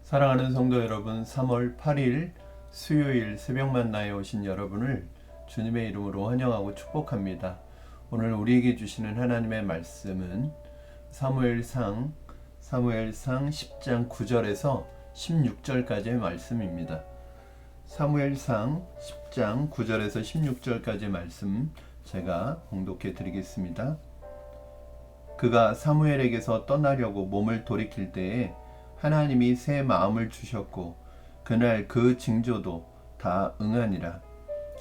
사랑하는 성도 여러분, 3월 8일 수요일 새벽 만나에 오신 여러분을 주님의 이름으로 환영하고 축복합니다. 오늘 우리에게 주시는 하나님의 말씀은 사무엘상 10장 9절에서 16절까지의 말씀입니다. 사무엘상 10장 9절에서 16절까지의 말씀 제가 봉독해 드리겠습니다. 그가 사무엘에게서 떠나려고 몸을 돌이킬 때에 하나님이 새 마음을 주셨고 그날 그 징조도 다 응하니라.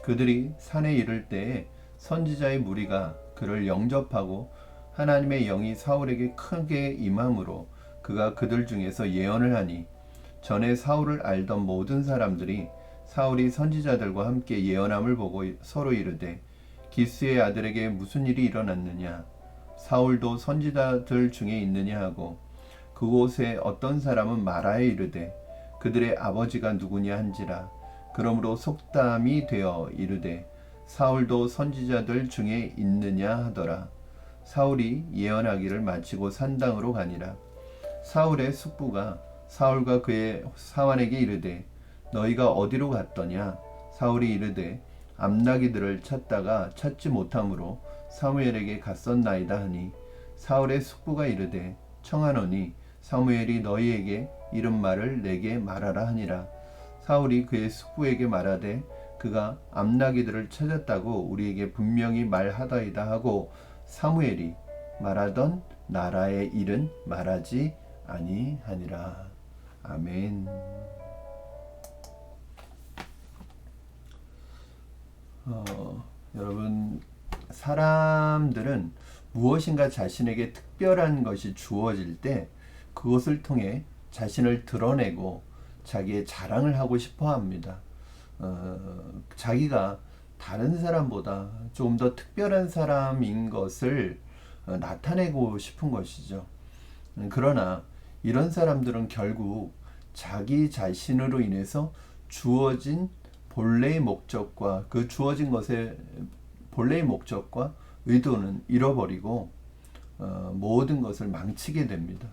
그들이 산에 이를 때에 선지자의 무리가 그를 영접하고 하나님의 영이 사울에게 크게 임함으로 그가 그들 중에서 예언을 하니 전에 사울을 알던 모든 사람들이 사울이 선지자들과 함께 예언함을 보고 서로 이르되 기스의 아들에게 무슨 일이 일어났느냐, 사울도 선지자들 중에 있느냐 하고 그곳에 어떤 사람은 말하여 이르되 그들의 아버지가 누구냐 한지라. 그러므로 속담이 되어 이르되 사울도 선지자들 중에 있느냐 하더라. 사울이 예언하기를 마치고 산당으로 가니라. 사울의 숙부가 사울과 그의 사환에게 이르되 너희가 어디로 갔더냐. 사울이 이르되 암나기들을 찾다가 찾지 못하므로 사무엘에게 갔었나이다 하니 사울의 숙부가 이르되 청하노니 사무엘이 너희에게 이런 말을 내게 말하라 하니라. 사울이 그의 숙부에게 말하되 그가 암나기들을 찾았다고 우리에게 분명히 말하더이다 하고 사무엘이 말하던 나라의 일은 말하지 아니하니라. 아멘. 여러분, 사람들은 무엇인가 자신에게 특별한 것이 주어질 때 그것을 통해 자신을 드러내고 자기의 자랑을 하고 싶어 합니다. 자기가 다른 사람보다 좀 더 특별한 사람인 것을 나타내고 싶은 것이죠. 그러나 이런 사람들은 결국 자기 자신으로 인해서 주어진 본래의 목적과 그 주어진 것의 본래의 목적과 의도는 잃어버리고 모든 것을 망치게 됩니다.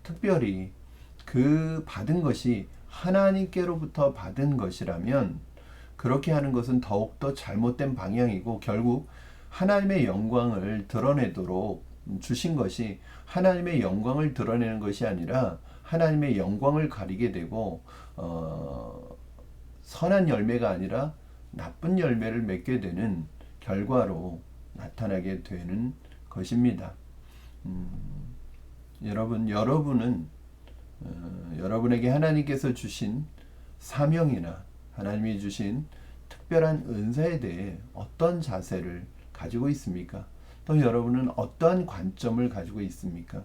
특별히 그 받은 것이 하나님께로부터 받은 것이라면 그렇게 하는 것은 더욱더 잘못된 방향이고 결국 하나님의 영광을 드러내도록 주신 것이 하나님의 영광을 드러내는 것이 아니라 하나님의 영광을 가리게 되고 선한 열매가 아니라 나쁜 열매를 맺게 되는 결과로 나타나게 되는 것입니다. 여러분은 여러분에게 하나님께서 주신 사명이나 하나님이 주신 특별한 은사에 대해 어떤 자세를 가지고 있습니까? 또 여러분은 어떠한 관점을 가지고 있습니까?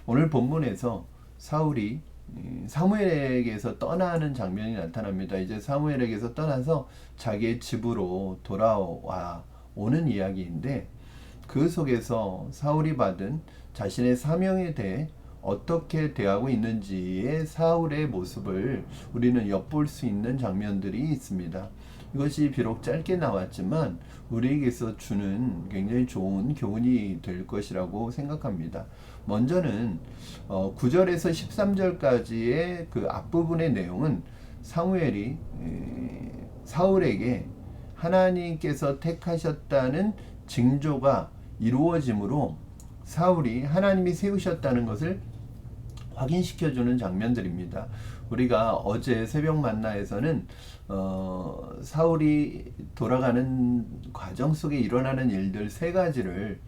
오늘 본문에서 사울이 사무엘에게서 떠나는 장면이 나타납니다. 이제 사무엘에게서 떠나서 자기의 집으로 돌아와 오는 이야기인데 그 속에서 사울이 받은 자신의 사명에 대해 어떻게 대하고 있는지의 사울의 모습을 우리는 엿볼 수 있는 장면들이 있습니다. 이것이 비록 짧게 나왔지만 우리에게서 주는 굉장히 좋은 교훈이 될 것이라고 생각합니다. 먼저는 9절에서 13절까지의 그 앞부분의 내용은 사무엘이 사울에게 하나님께서 택하셨다는 징조가 이루어지므로 사울이 하나님이 세우셨다는 것을 확인시켜주는 장면들입니다. 우리가 어제 새벽 만나에서는 사울이 돌아가는 과정 속에 일어나는 일들 세 가지를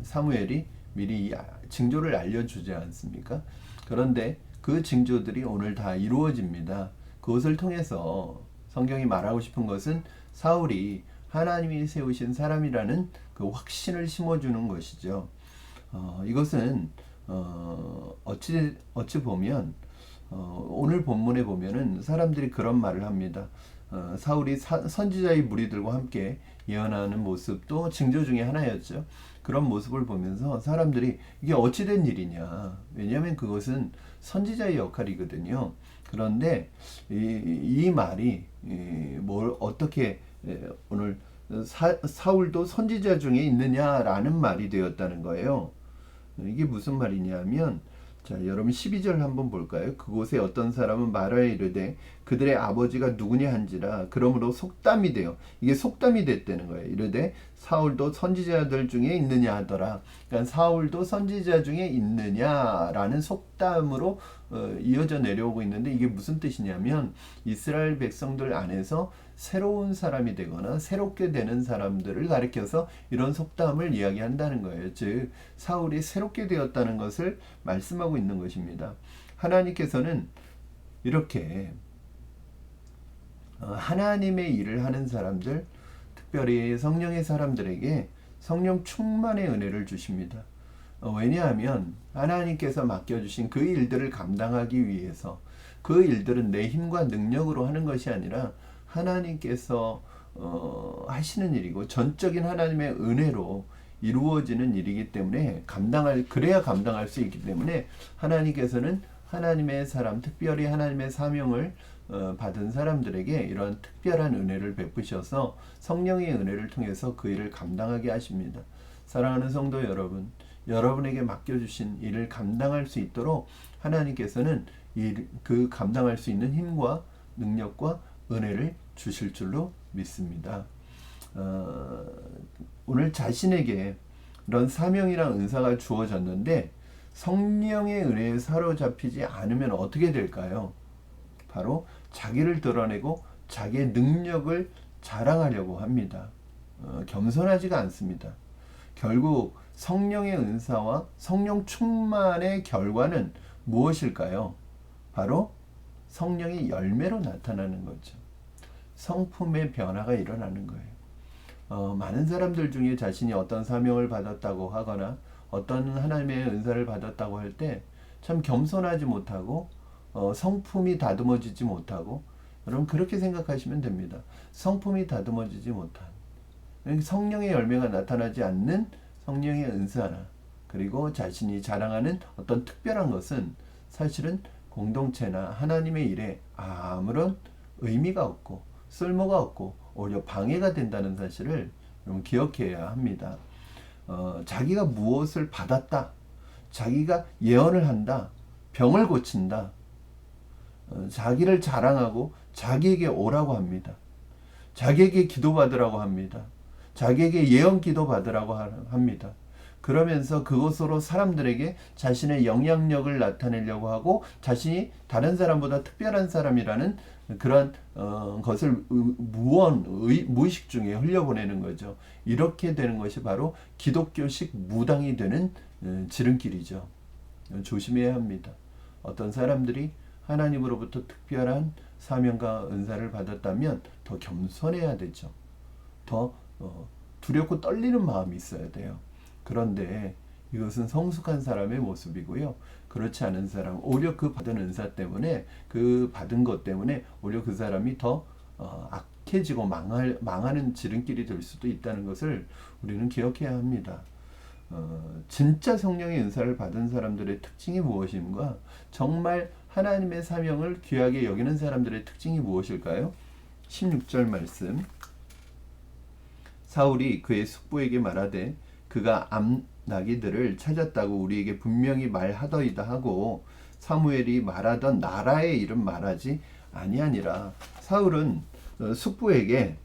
사무엘이 미리 징조를 알려주지 않습니까? 그런데 그 징조들이 오늘 다 이루어집니다. 그것을 통해서 성경이 말하고 싶은 것은 사울이 하나님이 세우신 사람이라는 그 확신을 심어주는 것이죠. 이것은 어찌 보면 오늘 본문에 보면은 사람들이 그런 말을 합니다. 사울이 선지자의 무리들과 함께 예언하는 모습도 징조 중에 하나였죠. 그런 모습을 보면서 사람들이 이게 어찌된 일이냐. 왜냐하면 그것은 선지자의 역할이거든요. 그런데 이 말이 뭘 어떻게 오늘 사울도 선지자 중에 있느냐라는 말이 되었다는 거예요. 이게 무슨 말이냐면 자, 여러분 12절 한번 볼까요? 그곳에 어떤 사람은 말하여 이르되 그들의 아버지가 누구냐 한지라. 그러므로 속담이 되어, 이게 속담이 됐다는 거예요. 이르되 사울도 선지자들 중에 있느냐 하더라. 그러니까 사울도 선지자 중에 있느냐라는 속담으로 이어져 내려오고 있는데, 이게 무슨 뜻이냐면 이스라엘 백성들 안에서 새로운 사람이 되거나 새롭게 되는 사람들을 가리켜서 이런 속담을 이야기한다는 거예요. 즉 사울이 새롭게 되었다는 것을 말씀하고 있는 것입니다. 하나님께서는 이렇게 하나님의 일을 하는 사람들, 특별히 성령의 사람들에게 성령 충만의 은혜를 주십니다. 왜냐하면 하나님께서 맡겨주신 그 일들을 감당하기 위해서, 그 일들은 내 힘과 능력으로 하는 것이 아니라 하나님께서 하시는 일이고 전적인 하나님의 은혜로 이루어지는 일이기 때문에 그래야 감당할 수 있기 때문에 하나님께서는 하나님의 사람, 특별히 하나님의 사명을 받은 사람들에게 이런 특별한 은혜를 베푸셔서 성령의 은혜를 통해서 그 일을 감당하게 하십니다. 사랑하는 성도 여러분, 여러분에게 맡겨주신 일을 감당할 수 있도록 하나님께서는 그 감당할 수 있는 힘과 능력과 은혜를 주실 줄로 믿습니다. 오늘 자신에게 이런 사명이랑 은사가 주어졌는데 성령의 은혜에 사로잡히지 않으면 어떻게 될까요? 바로 자기를 드러내고 자기의 능력을 자랑하려고 합니다. 겸손하지가 않습니다. 결국 성령의 은사와 성령 충만의 결과는 무엇일까요? 바로 성령의 열매로 나타나는 거죠. 성품의 변화가 일어나는 거예요. 많은 사람들 중에 자신이 어떤 사명을 받았다고 하거나 어떤 하나님의 은사를 받았다고 할 때 참 겸손하지 못하고 성품이 다듬어지지 못하고, 여러분 그렇게 생각하시면 됩니다. 성품이 다듬어지지 못한, 성령의 열매가 나타나지 않는 성령의 은사나 그리고 자신이 자랑하는 어떤 특별한 것은 사실은 공동체나 하나님의 일에 아무런 의미가 없고 쓸모가 없고 오히려 방해가 된다는 사실을 여러분 기억해야 합니다. 자기가 무엇을 받았다, 자기가 예언을 한다, 병을 고친다, 자기를 자랑하고 자기에게 오라고 합니다. 자기에게 기도받으라고 합니다. 자기에게 예언 기도받으라고 합니다. 그러면서 그것으로 사람들에게 자신의 영향력을 나타내려고 하고 자신이 다른 사람보다 특별한 사람이라는 그런 것을 무의식 중에 흘려보내는 거죠. 이렇게 되는 것이 바로 기독교식 무당이 되는 지름길이죠. 조심해야 합니다. 어떤 사람들이 하나님으로부터 특별한 사명과 은사를 받았다면 더 겸손해야 되죠. 더 두렵고 떨리는 마음이 있어야 돼요. 그런데 이것은 성숙한 사람의 모습이고요. 그렇지 않은 사람, 오히려 그 받은 은사 때문에, 그 받은 것 때문에 오히려 그 사람이 더 악해지고 망하는 지름길이 될 수도 있다는 것을 우리는 기억해야 합니다. 진짜 성령의 은사를 받은 사람들의 특징이 무엇인가? 정말 하나님의 사명을 귀하게 여기는 사람들의 특징이 무엇일까요? 16절 말씀. 사울이 그의 숙부에게 말하되 그가 암나기들을 찾았다고 우리에게 분명히 말하더이다 하고 사무엘이 말하던 나라의 이름 말하지 아니하니라. 사울은 숙부에게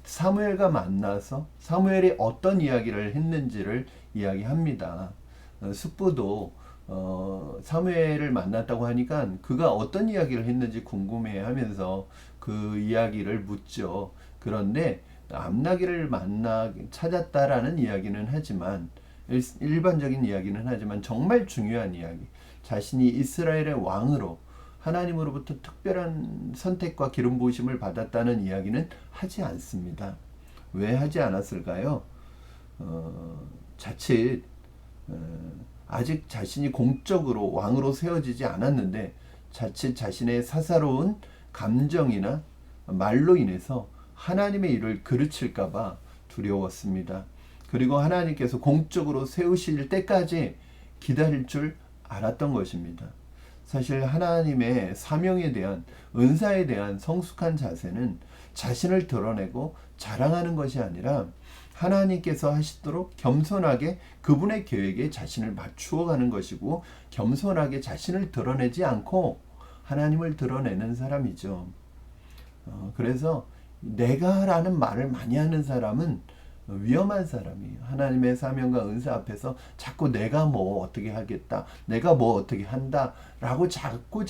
사무엘과 만나서 사무엘이 어떤 이야기를 했는지를 이야기합니다. 숙부도 사무엘을 만났다고 하니까 그가 어떤 이야기를 했는지 궁금해하면서 그 이야기를 묻죠. 그런데 암나기를 찾았다라는 이야기는 하지만, 일반적인 이야기는 하지만 정말 중요한 이야기, 자신이 이스라엘의 왕으로 하나님으로부터 특별한 선택과 기름 부으심을 받았다는 이야기는 하지 않습니다. 왜 하지 않았을까요? 자칫 아직 자신이 공적으로 왕으로 세워지지 않았는데 자칫 자신의 사사로운 감정이나 말로 인해서 하나님의 일을 그르칠까봐 두려웠습니다. 그리고 하나님께서 공적으로 세우실 때까지 기다릴 줄 알았던 것입니다. 사실 하나님의 사명에 대한, 은사에 대한 성숙한 자세는 자신을 드러내고 자랑하는 것이 아니라 하나님께서 하시도록 겸손하게 그분의 계획에 자신을 맞추어 가는 것이고, 겸손하게 자신을 드러내지 않고 하나님을 드러내는 사람이죠. 그래서 내가라는 말을 많이 하는 사람은 위험한 사람이에요. 하나님의 사명과 은사 앞에서 자꾸 내가 뭐 어떻게 하겠다, 내가 뭐 어떻게 한다 라고 자꾸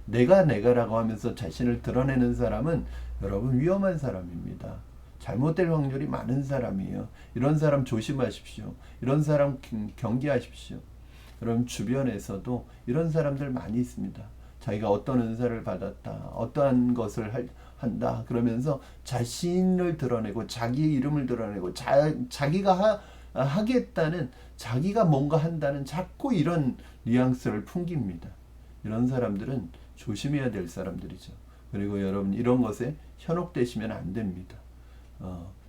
내가라고 하면서 자신을 드러내는 사람은 여러분 위험한 사람입니다. 잘못될 확률이 많은 사람이에요. 이런 사람 조심하십시오. 이런 사람 경계하십시오. 그럼 주변에서도 이런 사람들 많이 있습니다. 자기가 어떤 은사를 받았다, 어떠한 것을 한다 그러면서 자신을 드러내고 자기 이름을 드러내고 자기가 하겠다는, 자기가 뭔가 한다는 자꾸 이런 뉘앙스를 풍깁니다. 이런 사람들은 조심해야 될 사람들이죠. 그리고 여러분, 이런 것에 현혹되시면 안 됩니다.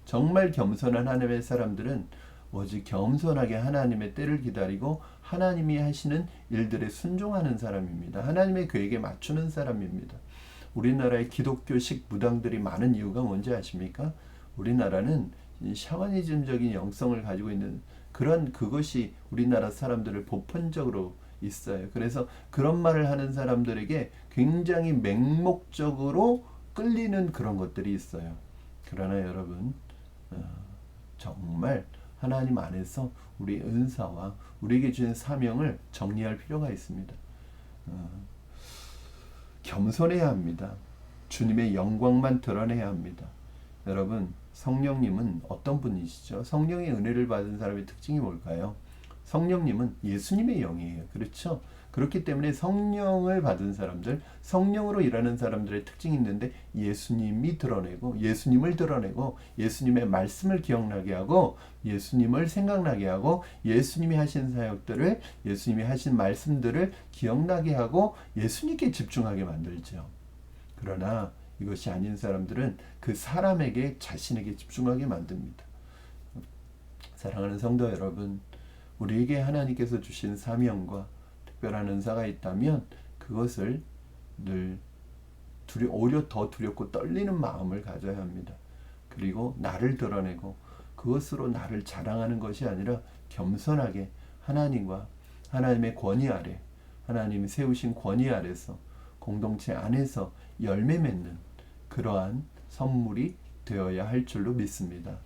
정말 겸손한 하나님의 사람들은 오직 겸손하게 하나님의 때를 기다리고 하나님이 하시는 일들에 순종하는 사람입니다. 하나님의 계획에 맞추는 사람입니다. 우리나라의 기독교식 무당들이 많은 이유가 뭔지 아십니까? 우리나라는 샤머니즘적인 영성을 가지고 있는 그것이 우리나라 사람들을 보편적으로 있어요. 그래서 그런 말을 하는 사람들에게 굉장히 맹목적으로 끌리는 그런 것들이 있어요. 그러나 여러분, 정말 하나님 안에서 우리 은사와 우리에게 주신 사명을 정리할 필요가 있습니다. 겸손해야 합니다. 주님의 영광만 드러내야 합니다. 여러분, 성령님은 어떤 분이시죠? 성령의 은혜를 받은 사람의 특징이 뭘까요? 성령님은 예수님의 영이에요. 그렇죠? 그렇기 때문에 성령을 받은 사람들, 성령으로 일하는 사람들의 특징이 있는데, 예수님을 드러내고 예수님의 말씀을 기억나게 하고 예수님을 생각나게 하고 예수님이 하신 사역들을, 예수님이 하신 말씀들을 기억나게 하고 예수님께 집중하게 만들죠. 그러나 이것이 아닌 사람들은 그 사람에게, 자신에게 집중하게 만듭니다. 사랑하는 성도 여러분, 우리에게 하나님께서 주신 사명과 특별한 은사가 있다면 그것을 늘 오히려 더 두렵고 떨리는 마음을 가져야 합니다. 그리고 나를 드러내고 그것으로 나를 자랑하는 것이 아니라 겸손하게 하나님과 하나님의 권위 아래, 하나님이 세우신 권위 아래서 공동체 안에서 열매 맺는 그러한 선물이 되어야 할 줄로 믿습니다.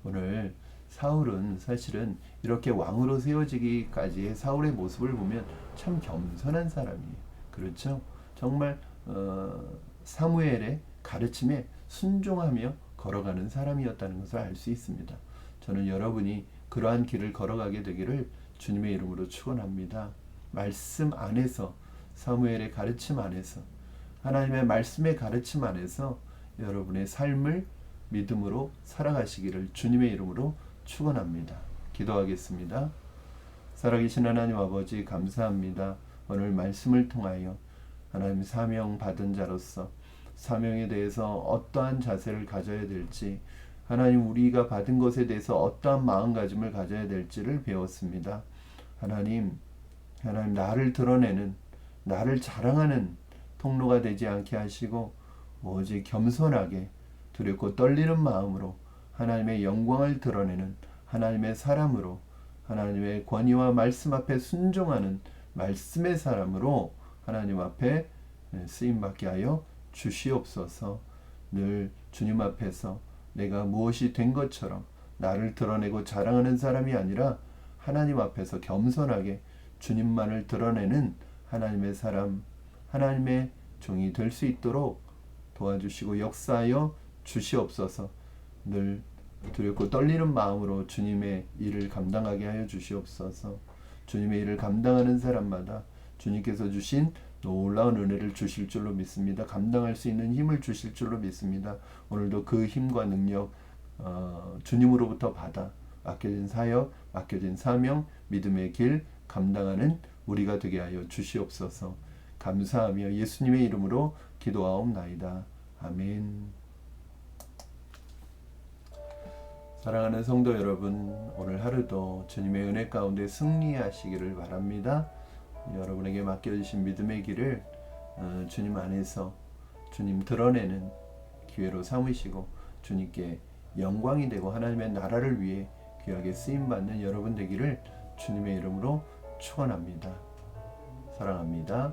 오늘 사울은 사실은 이렇게 왕으로 세워지기까지의 사울의 모습을 보면 참 겸손한 사람이에요. 그렇죠? 정말 사무엘의 가르침에 순종하며 걸어가는 사람이었다는 것을 알 수 있습니다. 저는 여러분이 그러한 길을 걸어가게 되기를 주님의 이름으로 축원합니다. 말씀 안에서, 사무엘의 가르침 안에서, 하나님의 말씀의 가르침 안에서 여러분의 삶을 믿음으로 살아가시기를 주님의 이름으로 축원합니다. 기도하겠습니다. 살아계신 하나님 아버지, 감사합니다. 오늘 말씀을 통하여 하나님 사명 받은 자로서 사명에 대해서 어떠한 자세를 가져야 될지, 하나님 우리가 받은 것에 대해서 어떠한 마음가짐을 가져야 될지를 배웠습니다. 하나님 나를 드러내는, 나를 자랑하는 통로가 되지 않게 하시고 오직 겸손하게 두렵고 떨리는 마음으로 하나님의 영광을 드러내는 하나님의 사람으로, 하나님의 권위와 말씀 앞에 순종하는 말씀의 사람으로 하나님 앞에 쓰임받게 하여 주시옵소서. 늘 주님 앞에서 내가 무엇이 된 것처럼 나를 드러내고 자랑하는 사람이 아니라 하나님 앞에서 겸손하게 주님만을 드러내는 하나님의 사람, 하나님의 종이 될 수 있도록 도와주시고 역사하여 주시옵소서. 늘 두렵고 떨리는 마음으로 주님의 일을 감당하게 하여 주시옵소서. 주님의 일을 감당하는 사람마다 주님께서 주신 놀라운 은혜를 주실 줄로 믿습니다. 감당할 수 있는 힘을 주실 줄로 믿습니다. 오늘도 그 힘과 능력 주님으로부터 받아 맡겨진 사역, 맡겨진 사명, 믿음의 길 감당하는 우리가 되게 하여 주시옵소서. 감사하며 예수님의 이름으로 기도하옵나이다. 아멘. 사랑하는 성도 여러분, 오늘 하루도 주님의 은혜 가운데 승리하시기를 바랍니다. 여러분에게 맡겨주신 믿음의 길을 주님 안에서 주님 드러내는 기회로 삼으시고 주님께 영광이 되고 하나님의 나라를 위해 귀하게 쓰임받는 여러분 되기를 주님의 이름으로 축원합니다. 사랑합니다.